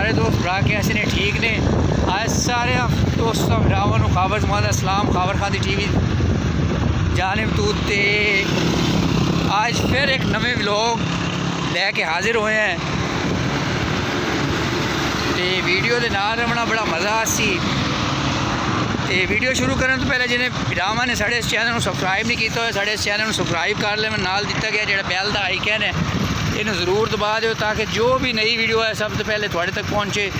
सारे दोस्त भरा कैसे ने ठीक ने। आज सारे दोस्तों भरावां नूं खाबर जमाना सलाम खाबर खां दी टीवी जानिब तू ते आज फिर एक नवे व्लॉग लैके हाजिर होए हैं। तो वीडियो के नाल रमना बड़ा मज़ा आसी। तो वीडियो शुरू करने तो पहले जिन्हें भरावां ने साढ़े इस चैनल को सबसक्राइब नहीं किया साढ़े इस चैनल को सबसक्राइब कर ले। नाल दिता गया जो बैल का आइकन है इन्हें ज़रूर दबा दो ताकि जो भी नई वीडियो है सब तो पहले थोड़े तक पहुँचे।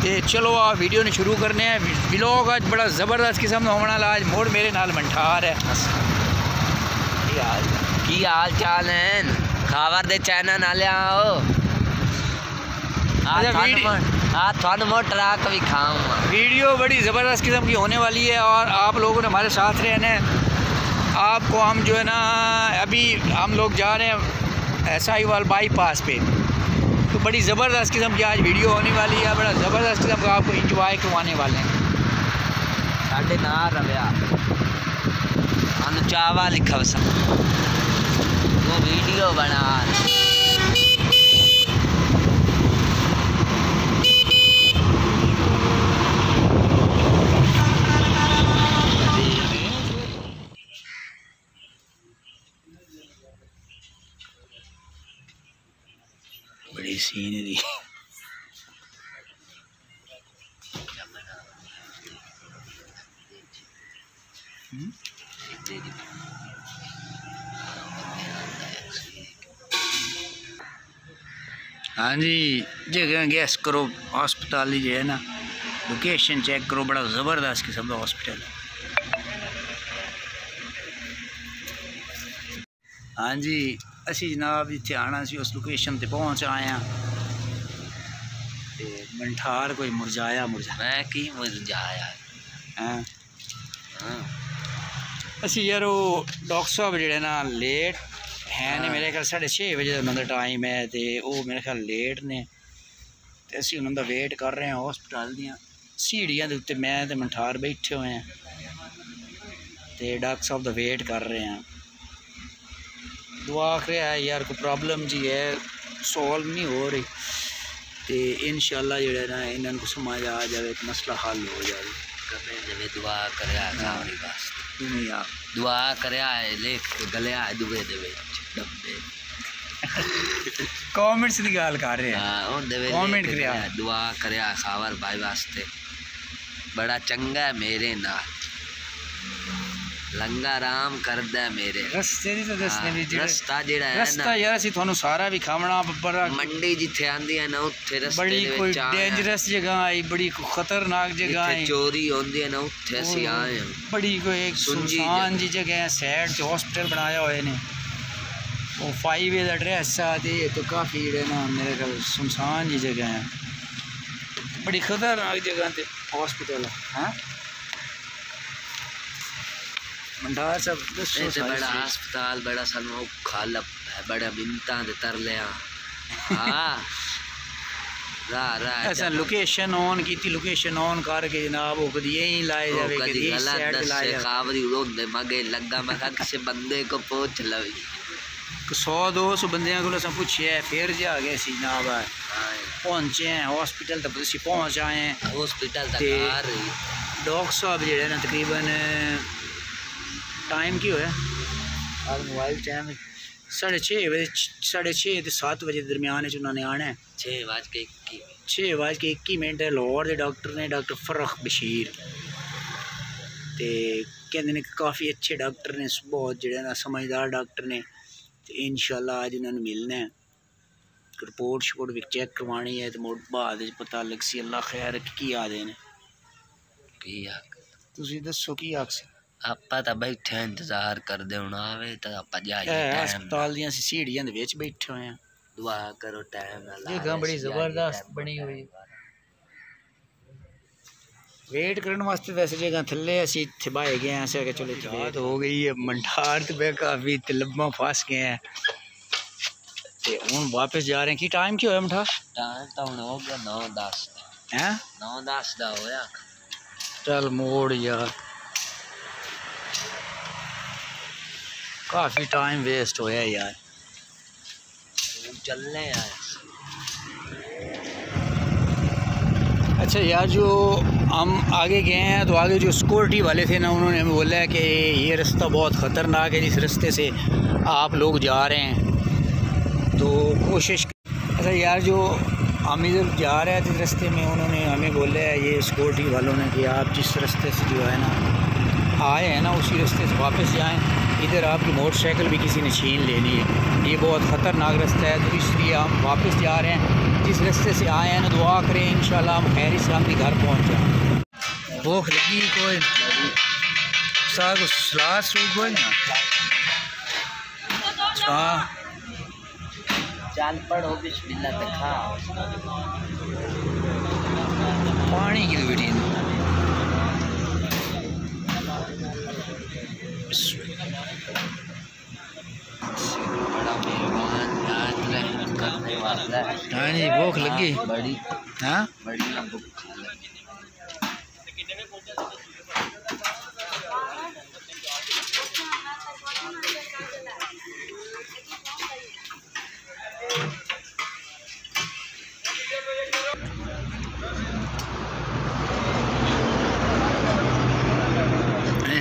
तो चलो आप वीडियो ने शुरू करने हैं। व्लॉग आज बड़ा ज़बरदस्त किस्म का होने वाला। आज मोड़ मेरे नाल मंठार है। की हाल चाल है खबर दे चैनल नाले आओ थानू मोट ट्रक भी खाऊंगा। वीडियो बड़ी ज़बरदस्त किस्म की होने वाली है और आप लोगों ने हमारे साथ रहना है। आपको हम जो है ना अभी हम लोग जा रहे हैं साहिवाल बाईपास पे। तो बड़ी ज़बरदस्त किस्म की आज वीडियो होने वाली है। बड़ा ज़बरदस्त किस्म का आपको इंजॉय करवाने वाले हैं। साढ़े ना रव्या चावा लिखा वो वीडियो बना बड़ी सीनरी हाँ जी जगह गैस करो हॉस्पिटल जो है ना लोकेशन चेक करो। बड़ा ज़बरदस्त किस्म का हॉस्पिटल है। हाँ जी असी जनाब इतने आना सी उस लोकेशन ते पहुँच आए हैं। मंठार कोई मुरझाया मैं की मुरझाया हाँ असी यार वो डॉक्टर साहब जो ना लेट है ने मेरे ख्याल 6:30 बजे उन्होंने टाइम है। तो वो मेरे ख्याल लेट ने तो असी उन्होंने वेट कर रहे हैं। हॉस्पिटल दियाँ सीढ़ियाँ के उत्ते मैं तो मंठार बैठे हुए हैं तो डॉक्टर साहब का वेट कर रहे हैं। दुआ कर रहा है यार कोई प्रॉब्लम जी है सॉल्व नहीं हो रही तो इंशाल्लाह जो है ना इन्होंने को समझ आ जाए मसला हल हो जाए। दुआ कर दुआ कर लिख गलिया दुए डब्बे कमेंट्स की गल कर रहे हैं कमेंट करिया दुआ कर खावर भाई वास्ते बड़ा चंगा है मेरे नाल लंगा राम करदा मेरे रस्ते दी तो दसने भी रस्ता जेड़ा है ना रस्ता यार ਅਸੀਂ ਤੁਹਾਨੂੰ ਸਾਰਾ ਵੀ ਖਾਵਣਾ ਬੜਾ मंडी जिथे आंदी है ना उथे रस्ते बड़ी कोई डेंजरस जगह आई बड़ी खतरनाक जगह है चोरी होंदी है ना उथे ਅਸੀਂ आए हैं। बड़ी कोई एक सुनसान जी जगह है साइड से हॉस्पिटल बनाया हुए ने वो 5 वे दा एड्रेस आते तो काफ़ी जेड़े ना मेरे ख्याल सुनसान जी जगह है। बड़ी खतरनाक जगह ते हॉस्पिटल है। हाँ मंडार सब बड़ा अस्पताल बड़ा सानू खालप है बड़ा मिनता दे तरले हां ऐसा लोकेशन ऑन की थी लोकेशन ऑन करके जनाब वो कभी यहीं लाए जावे कभी इस साइड पे लाए खावरी उड़ोंदे मगे लगा मैं किसी बंदे को पूछ लवी 100-200 बंदियां को सब पूछे फिर जा गए सी जनाब पहुंचे हैं हॉस्पिटल तक तो पहुंच आए हैं। हॉस्पिटल तक आ रही डॉक्टर साहब जो है ना तकरीबन टाइम की है आज मोबाइल टाइम 6:30 बजे 6:30 तो 7 बजे दरमियान उन्होंने आना है। 6:21 लाहौर के डॉक्टर ने डॉक्टर फरख बशीर तो कहते हैं काफ़ी अच्छे डॉक्टर ने बहुत जो ना समझदार डॉक्टर ने तो इंशाल्लाह आज इन्होंने मिलना है रिपोर्ट शपोर्ट भी चेक करवानी है तो बाद पता लग सी अल्लाह खैर की आदे ने तुम दसो की आख सी आपा तो बैठे इंतजार कर दे हुण आवे तो आपा जाइए अस्पताल दी सीढ़ियां दे विच बैठे हुए हैं। दुआ करो टाइम ना जगह बड़ी जबरदस्त बनी हुई वेट करने वास्ते वैसे जगह थले असी इत्थे बाहे गए हैं ऐसे चलो रात हो गई है मंठार ते मैं काफ़ी लम्बा फस गए हैं ते हुण वापस जा रहे हैं। की टाइम की होया मंठार टाइम तो हुण हो गया 9:10 हैं 9:10 दा होया। चल मोड़ यार काफ़ी टाइम वेस्ट होया यार चलने यार अच्छा यार, जो हम आगे गए हैं तो आगे जो सिक्योरिटी वाले थे ना, उन्होंने हमें बोला है कि ये रास्ता बहुत ख़तरनाक है, जिस रास्ते से आप लोग जा रहे हैं तो कोशिश। अच्छा यार, जो हम इधर जा रहे थे रास्ते में, उन्होंने हमें बोला है ये सिक्योरिटी वालों ने कि आप जिस रास्ते से जो है ना आए हैं ना, उसी रास्ते से वापस जाएँ। इधर आपकी मोटरसाइकिल भी किसी ने छीन लेनी है, ये बहुत ख़तरनाक रास्ता है, तो इसलिए हम वापस जा रहे हैं। जिस रास्ते से आए हैं ना, दुआ करें इंशाल्लाह हम खैर से हम भी घर पहुँच जाएँ। भूख लगी कोई साग सलाद सूट कोई ना। हाँ चल पढ़ो बिस्मिल्लाह ते खा। पानी की बेटी बड़ा मेहमान आज करने वाला है। हाँ जी, भूख लगी। बड़ी हाँ बड़ी भूख लगी।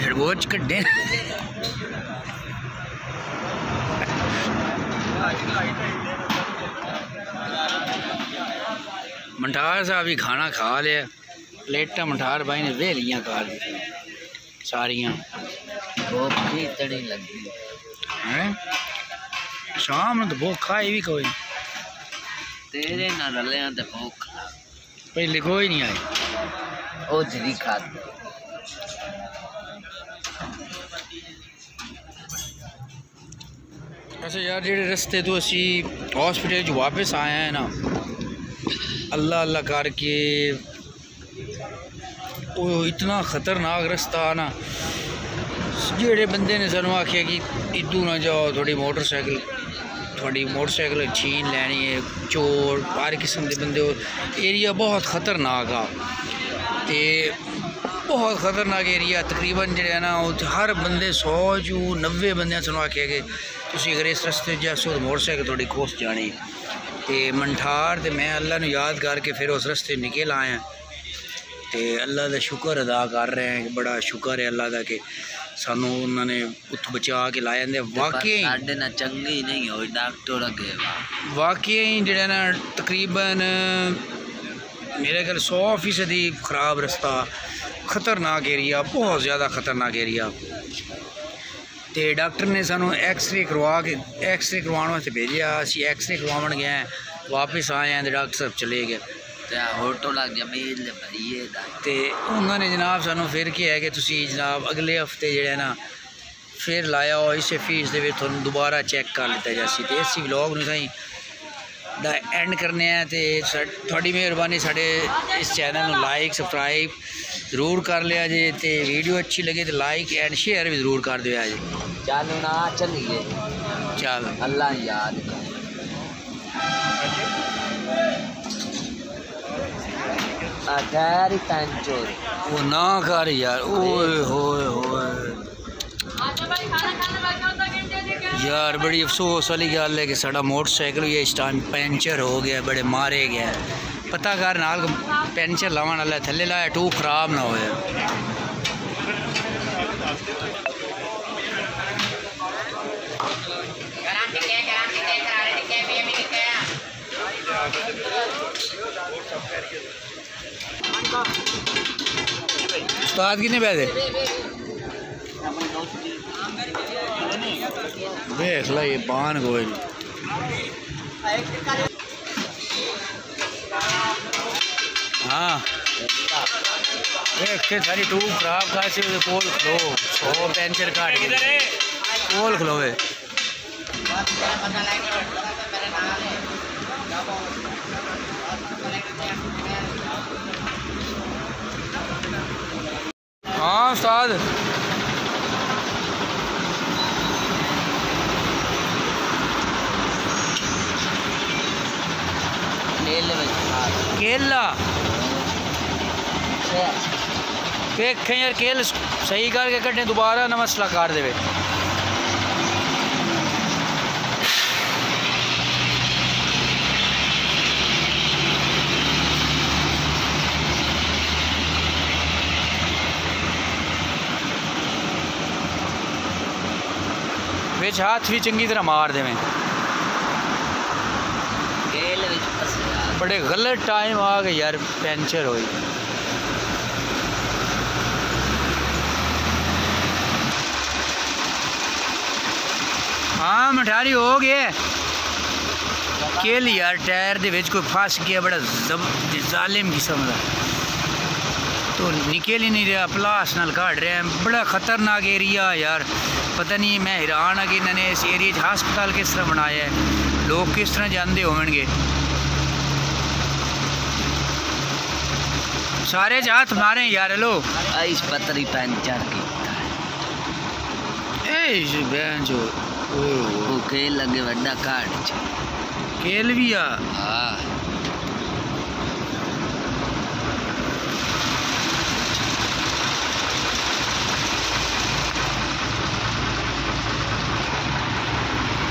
हड़बोच कड्डे मंठार साहब भी खाना खा लिया, प्लेटा मंठार भाई ने वेलियाँ खा ली सारियाँ। भूख भी इतनी लगी हैं, शाम में तो भूख खाई भी कोई तेरे ना रले ते भूख पहले कोई नहीं आई। ओ जरी खाद। अच्छा यार, जेडे रस्ते तो असी हॉस्पिटल जो वापस आए हैं ना, अल्लाह अल्लाह करके वो इतना ख़तरनाक रास्ता ना, जेड़े बंदे ने सानू आख्या कि इदू ना जाओ, थोड़ी मोटरसाइकिल छीन लैनी है, चोर हर किस्म के बंदे। एरिया बहुत ख़तरनाक आ, ते बहुत ख़तरनाक एरिया। तकरीबन जो है ना हर बंदे 100 चू 90 बंदे सानू आख्या कि तुसी अगर इस रस्ते जासो तो मोटरसाइकिल थोड़ी खोस जानी। तो मंठार तो मैं अल्लाह नू याद करके फिर उस रस्ते निकल आए हैं, तो अल्लाह का शुक्र अदा कर रहे हैं कि बड़ा शुक्र है अल्लाह का कि सानू उन्होंने उत्थों बचा के लाए। वाकई ना चंगी नहीं हो डॉक्टर अगे वाकई जो ना तकरीबन मेरे ख्याल 100% ख़राब रास्ता, ख़तरनाक एरिया, बहुत ज़्यादा ख़तरनाक एरिया। तो डॉक्टर ने सानू एक्सरे करवाने वास्ते भेजा, असी एक्सरे करवावन गए हैं, वापस आए हैं तो डॉक्टर साहब चले गए। होटल जमीन भरीए तो उन्होंने जनाब सानू फिर क्या है कि तुसी जनाब अगले हफ्ते जो है ना फिर लाया हो, इसे फीस दे थोड़ा दोबारा चेक कर लिता जासी। तो इसी व्लॉग में सही दा एंड करने हैं। तो थोड़ी मेहरबानी साढ़े इस चैनल में लाइक सबसक्राइब ज़रूर कर लिया जे, तो वीडियो अच्छी लगे तो लाइक एंड शेयर भी ज़रूर कर दिया जे। चल ना चलिए, चल अल्लाह याद कर। वो ना कर यार, ओए होए होए यार, बड़ी अफसोस वाली गल है कि साड़ा मोटरसाइकिल भी इस टाइम पंचर हो गया, बड़े मारे गए। पता कर नाल पंचर लावन वाला थले लाया टू खराब ना होए। उस्ताद कितने पैसे देख ला, ये पान कोई हाँ देख के सारी टूब खराब खासी पोल खलो 100 पेंचर काट पोल खलोवे। हाँ उस्ताद केला देखें यार, केल सही करके कटे दोबारा ना मसला कर दे। विच हाथ भी चंगी तरह मार देवें। गेल विच फसे यार। बड़े गलत टाइम आ गए यार, पंचर होई। हाँ मठारी हो गए केल यार, टायर दे विच कोई फस गया, बड़ा जालिम किस्म का, तो निकल ही नहीं रहा, प्लास नाल काट रहे हैं। बड़ा ख़तरनाक एरिया यार, पता नहीं, मैं हैरान हाँ कि इन्होंने इस एरिया च हस्पताल किस तरह बनाया है, लोग किस तरह जाते होंगे। सारे हाथ मारे यार। लो इस पतरी पंचर की जो वो केल लगे वड्डा काट च केल भी आ। हाँ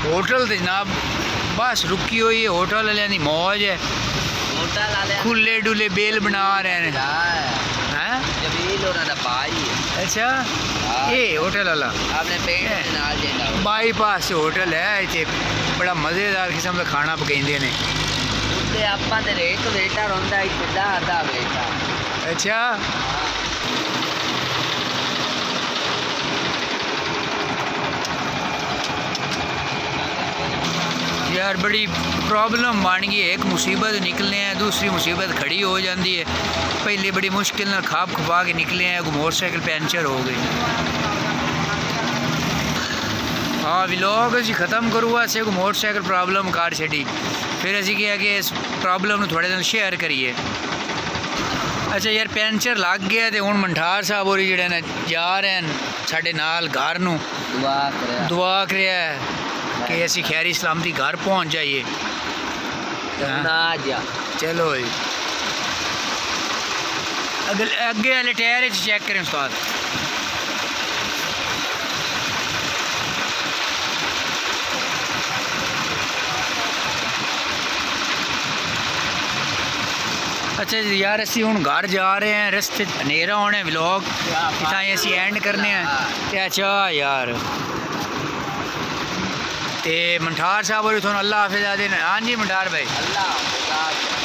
होटल तो जनाब बस रुकी हुई है, होटल वाले की मौज है, होटल वाले खुले डुले बेल बना रहे हैं। हैं जमील और ना भाई है। अच्छा ये होटल वाला आपने पेट के नाल जेड़ा बाईपास से होटल है, इतने बड़ा मज़ेदार किस्म का खाना पकाते हैं। उत्ते आपां दे रेट वेटर होंदा इत्थे दा बेटा। अच्छा यार बड़ी प्रॉब्लम बन गई, एक मुसीबत निकलने हैं, दूसरी मुसीबत खड़ी हो जाती है। पहले बड़ी मुश्किल ना खाप खपा के निकले हैं, मोटरसाइकिल पंचर हो गई। हाँ व्लॉग असी ख़त्म करूँगा, से को मोटरसाइकिल प्रॉब्लम कर छी, फिर असी क्या कि इस प्रॉब्लम थोड़े दिन शेयर करिए। अच्छा यार पंचर लग गया तो हुण मंठार साहब होरी जिहड़े ने जा रहे हैं साडे नाल घर नूं दुआ करिए कि असी खैरी सलामती घर पहुँच जाइए। चलो अगे वाले टायर चेक करें उस्ताद। अच्छा यार असी हुण घर जा रहे हैं, रस्ते हनेरा होने, व्लॉग इतना असी एंड करने हैं। ते अच्छा यार ते मंठार साहब और थोड़ा अल्लाह हाफिज़ आदे। हाँ जी मंठार भाई अल्लाह